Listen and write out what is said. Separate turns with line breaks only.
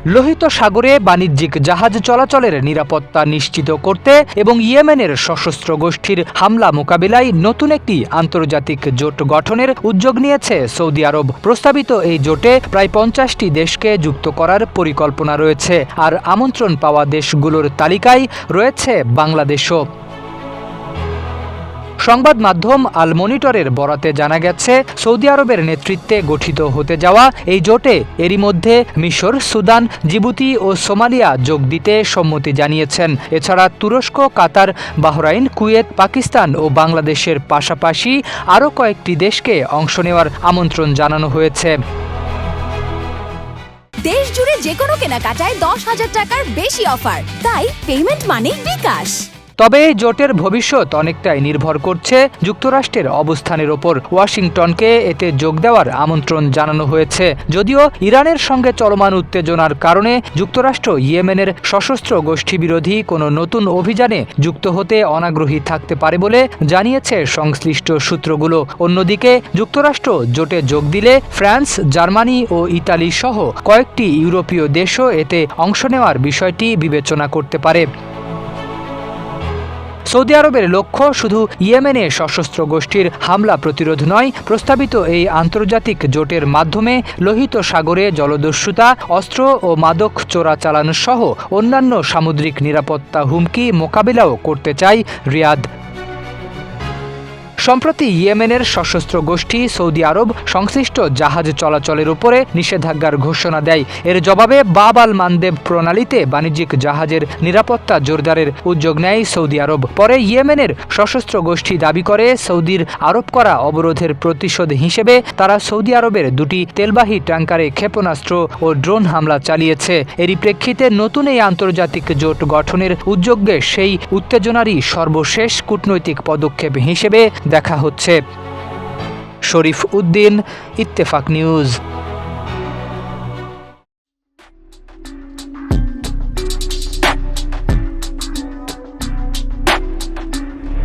লোহিত সাগরে বাণিজ্যিক জাহাজ চলাচলের নিরাপত্তা নিশ্চিত করতে এবং ইয়েমেনের সশস্ত্র গোষ্ঠীর হামলা মোকাবিলায় নতুন একটি আন্তর্জাতিক জোট গঠনের উদ্যোগ নিয়েছে সৌদি আরব। প্রস্তাবিত এই জোটে প্রায় ৫০টি দেশকে যুক্ত করার পরিকল্পনা রয়েছে, আর আমন্ত্রণ পাওয়া দেশগুলোর তালিকায় রয়েছে বাংলাদেশও। সংবাদ মাধ্যম আল মনিটরের বরাতে জানা গেছে, সৌদি আরবের নেতৃত্বে গঠিত হতে যাওয়া এই জোটে এরই মধ্যে মিশর, সুদান, জিবুতি ও সোমালিয়া যোগ দিতে সম্মতি জানিয়েছেন। এছাড়া তুরস্ক, কাতার, বাহরাইন, কুয়েত, পাকিস্তান ও বাংলাদেশের পাশাপাশি আরও কয়েকটি দেশকে অংশ নেওয়ার আমন্ত্রণ জানানো হয়েছে।
দেশ জুড়ে যে কোনো কেনাকাটায় 10,000 টাকার বেশি অফার, তাই পেমেন্ট মানেই বিকাশ।
তবে এই জোটের ভবিষ্যৎ অনেকটাই নির্ভর করছে যুক্তরাষ্ট্রের অবস্থানের ওপর। ওয়াশিংটনকে এতে যোগ দেওয়ার আমন্ত্রণ জানানো হয়েছে, যদিও ইরানের সঙ্গে চলমান উত্তেজনার কারণে যুক্তরাষ্ট্র ইয়েমেনের সশস্ত্র গোষ্ঠী বিরোধী কোনো নতুন অভিযানে যুক্ত হতে অনাগ্রহী থাকতে পারে বলে জানিয়েছে সংশ্লিষ্ট সূত্রগুলো। অন্যদিকে যুক্তরাষ্ট্র জোটে যোগ দিলে ফ্রান্স, জার্মানি ও ইতালি সহ কয়েকটি ইউরোপীয় দেশও এতে অংশ নেওয়ার বিষয়টি বিবেচনা করতে পারে। সৌদি আরবের লক্ষ্য শুধু ইয়েমেনে সশস্ত্র গোষ্ঠীর হামলা প্রতিরোধ নয়, প্রস্তাবিত এই আন্তর্জাতিক জোটের মাধ্যমে লোহিত সাগরে জলদস্যুতা, অস্ত্র ও মাদক চোরাচালান সহ অন্যান্য সামুদ্রিক নিরাপত্তা হুমকি মোকাবিলাও করতে চায় রিয়াদ। সম্প্রতি ইয়েমেনের সশস্ত্র গোষ্ঠী সৌদি আরব সংশ্লিষ্ট জাহাজ চলাচলের উপরে নিষেধাজ্ঞার ঘোষণা দেয়। এর জবাবে বাব আল মানদেব প্রণালীতে বাণিজ্যিক জাহাজের নিরাপত্তা জোরদারের উদ্যোগ নেয় সৌদি আরব। পরে ইয়েমেনের সশস্ত্র গোষ্ঠী দাবি করে, সৌদির আরোপ করা অবরোধের প্রতিশোধ হিসেবে তারা সৌদি আরবের দুটি তেলবাহী ট্যাঙ্কারে ক্ষেপণাস্ত্র ও ড্রোন হামলা চালিয়েছে। এরই প্রেক্ষিতে নতুন এই আন্তর্জাতিক জোট গঠনের উদ্যোগকে সেই উত্তেজনারই সর্বশেষ কূটনৈতিক পদক্ষেপ হিসেবে দেখা হচ্ছে। শরীফ উদ্দিন, ইত্তেফাক নিউজ।